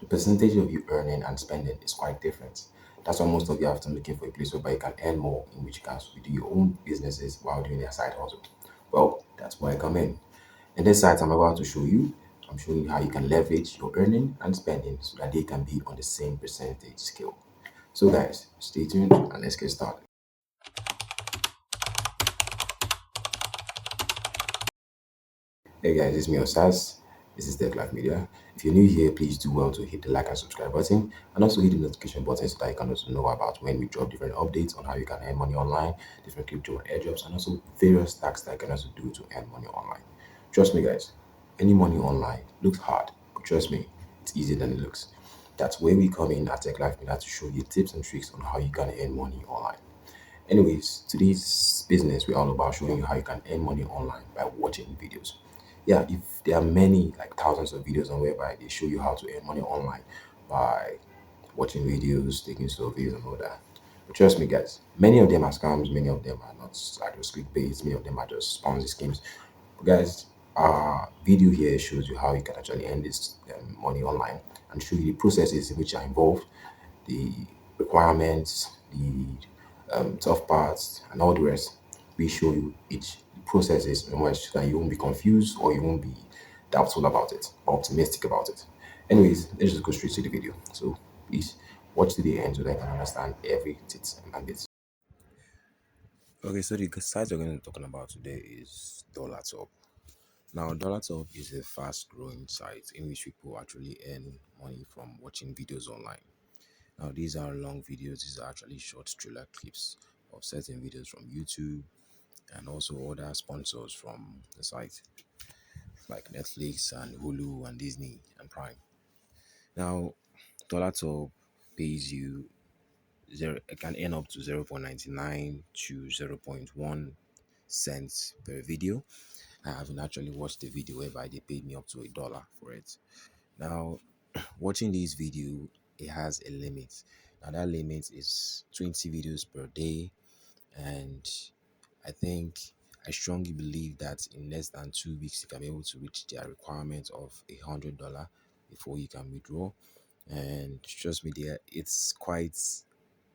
the percentage of you earning and spending is quite different. That's why most of you have to looking for a place where you can earn more, in which you can do your own businesses while doing your side hustle. Well, that's where I come in. In this site I'm about to show you, I'm showing you how you can leverage your earning and spending so that they can be on the same percentage scale. So guys, stay tuned and let's get started. Hey guys, it's me Osas. This is Tech Life Media. If you're new here, please do well to hit the like and subscribe button and also hit the notification button so that you can also know about when we drop different updates on how you can earn money online, different crypto and airdrops, and also various tasks that you can also do to earn money online. Trust me, guys, earning money online looks hard, but trust me, it's easier than it looks. That's where we come in at Tech Life Media to show you tips and tricks on how you can earn money online. Anyways, today's business, we're all about showing you how you can earn money online by watching videos. Yeah, if there are many, like thousands of videos on whereby they show you how to earn money online by watching videos, taking surveys, and all that. But trust me, guys, many of them are scams, many of them are not are just clickbaits, many of them are just Ponzi schemes. But guys, our video here shows you how you can actually earn this money online and show you the processes in which are involved, the requirements, the tough parts, and all the rest. We show you each processes in which so that you won't be confused or you won't be doubtful about it or optimistic about it. Anyways, let's just go straight to the video. So please watch to the end so that you can understand every tit and bit. Okay, so the site we're going to be talking about today is Dollartub. Now, Dollartub is a fast-growing site in which people actually earn money from watching videos online. Now, these are long videos. These are actually short trailer clips of certain videos from YouTube and also other sponsors from the site like Netflix and Hulu and Disney and Prime. Now, Dollartub pays you zero. It can earn up to 0.99 to 0.1 cents per video. I haven't actually watched the video whereby they paid me up to $1 for it. Now, watching this video, it has a limit. Now that limit is 20 videos per day, and I think I strongly believe that in less than 2 weeks you can be able to reach their requirement of $100 before you can withdraw. And trust me, there it's quite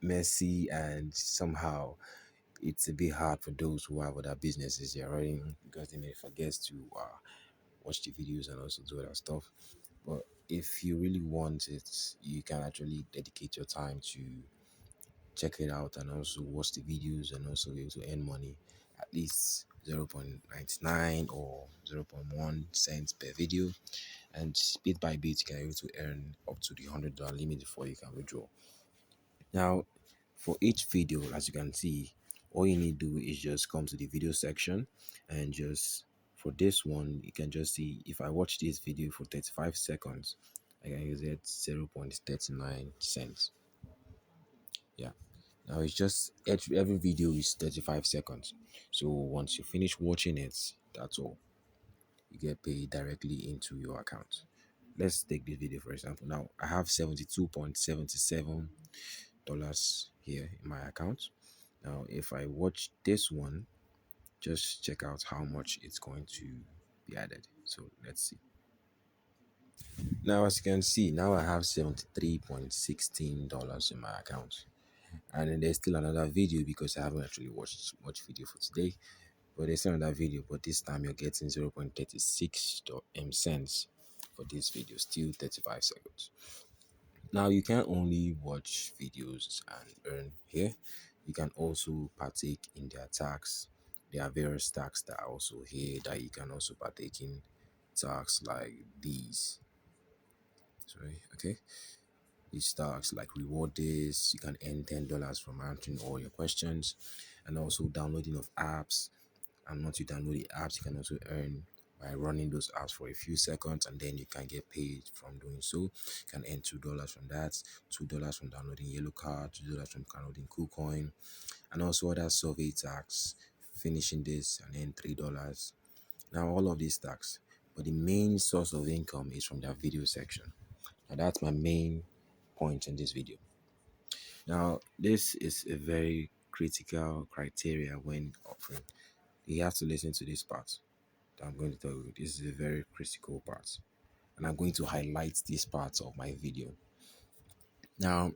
messy and somehow it's a bit hard for those who have other businesses they're running because they may forget to watch the videos and also do other stuff. But if you really want it, you can actually dedicate your time to check it out and also watch the videos and also be able to earn money at least 0.99 or zero point 0.1 cents per video, and bit by bit you can be able to earn up to the $100 limit before you can withdraw. Now, for each video, as you can see, all you need to do is just come to the video section and just for this one, you can just see if I watch this video for 35 seconds, I can use it 0.39 cents. Yeah. Now it's just every video is 35 seconds. So once you finish watching it, that's all. You get paid directly into your account. Let's take this video for example. Now I have $72.77 here in my account. Now if I watch this one, just check out how much it's going to be added. So let's see. Now as you can see, now I have $73.16 in my account. And then there's still another video because I haven't actually watched much video for today. But there's still another video, but this time you're getting 0.36 cents for this video, still 35 seconds. Now you can only watch videos and earn here. You can also partake in their tax. There are various tax that are also here that you can also partake in. Tax like these. Sorry, okay. These stocks like reward days, you can earn $10 from answering all your questions, and also downloading of apps. And once you download the apps, you can also earn by running those apps for a few seconds, and then you can get paid from doing so. You can earn $2 from that, $2 from downloading Yellow Card, $2 from downloading KuCoin, and also other survey tax. Finishing this and earn $3. Now all of these tax, but the main source of income is from that video section. Now that's my main point in this video. Now, this is a very critical criteria when offering. You have to listen to this part that I'm going to tell you. This is a very critical part. and I'm going to highlight these parts of my video. Now,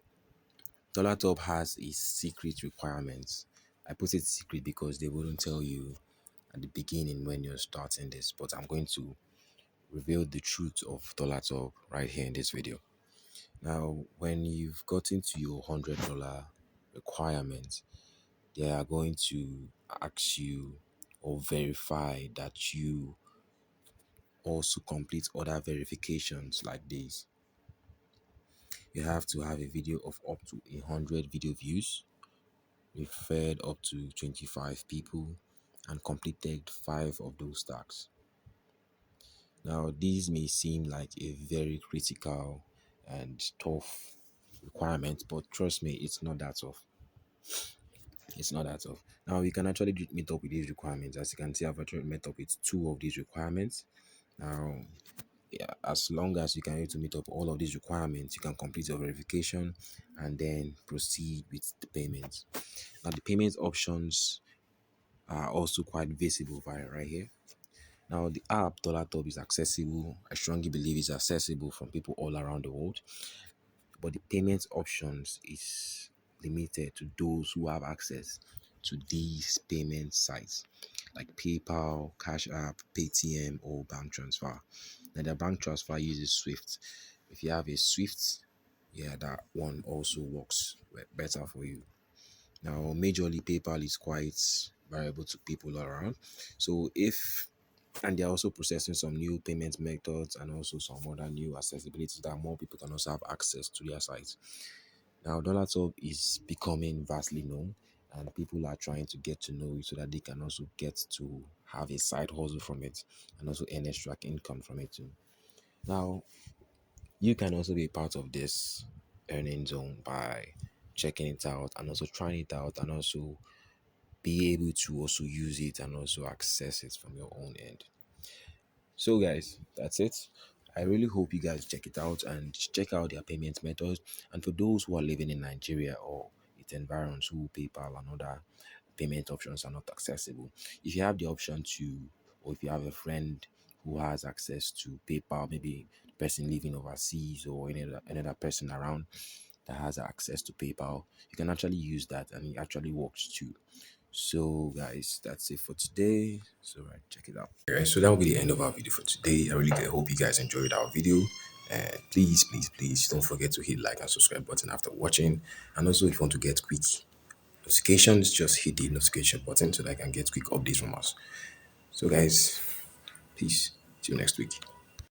Dollartub has a secret requirement. I put it secret because they wouldn't tell you at the beginning when you're starting this, but I'm going to reveal the truth of Dollartub right here in this video. Now, when you've gotten to your $100 requirement, they are going to ask you or verify that you also complete other verifications like this. You have to have a video of up to 100 video views, referred up to 25 people, and completed 5 of those tasks. Now, these may seem like a very critical and tough requirement, but trust me, it's not that tough. It's not that tough. Now, you can actually meet up with these requirements. As you can see, I've actually met up with 2 of these requirements. Now, yeah, as long as you can able to meet up all of these requirements, you can complete your verification and then proceed with the payment. Now, the payment options are also quite visible right here. Now, the app Dollartub is accessible. I strongly believe it's accessible from people all around the world, but the payment options is limited to those who have access to these payment sites like PayPal, Cash App, Paytm, or bank transfer. Now, the bank transfer uses Swift. If you have a Swift, yeah, that one also works better for you. Now, majorly PayPal is quite variable to people around. So if and they're also processing some new payment methods and also some other new accessibilities that more people can also have access to their sites. Now, Dollartub is becoming vastly known, and people are trying to get to know it so that they can also get to have a side hustle from it and also earn extra income from it too. Now, you can also be part of this earning zone by checking it out and also trying it out and also be able to also use it and also access it from your own end. So guys, that's it. I really hope you guys check it out and check out their payment methods. And for those who are living in Nigeria or its environs who PayPal and other payment options are not accessible, if you have the option to, or if you have a friend who has access to PayPal, maybe the person living overseas or any other person around that has access to PayPal, you can actually use that and it actually works too. So guys, that's it for today. So right, check it out. Alright, so that will be the end of our video for today. I really hope you guys enjoyed our video. And please don't forget to hit like and subscribe button after watching. And also if you want to get quick notifications, just hit the notification button so that I can get quick updates from us. So guys, peace. See you next week.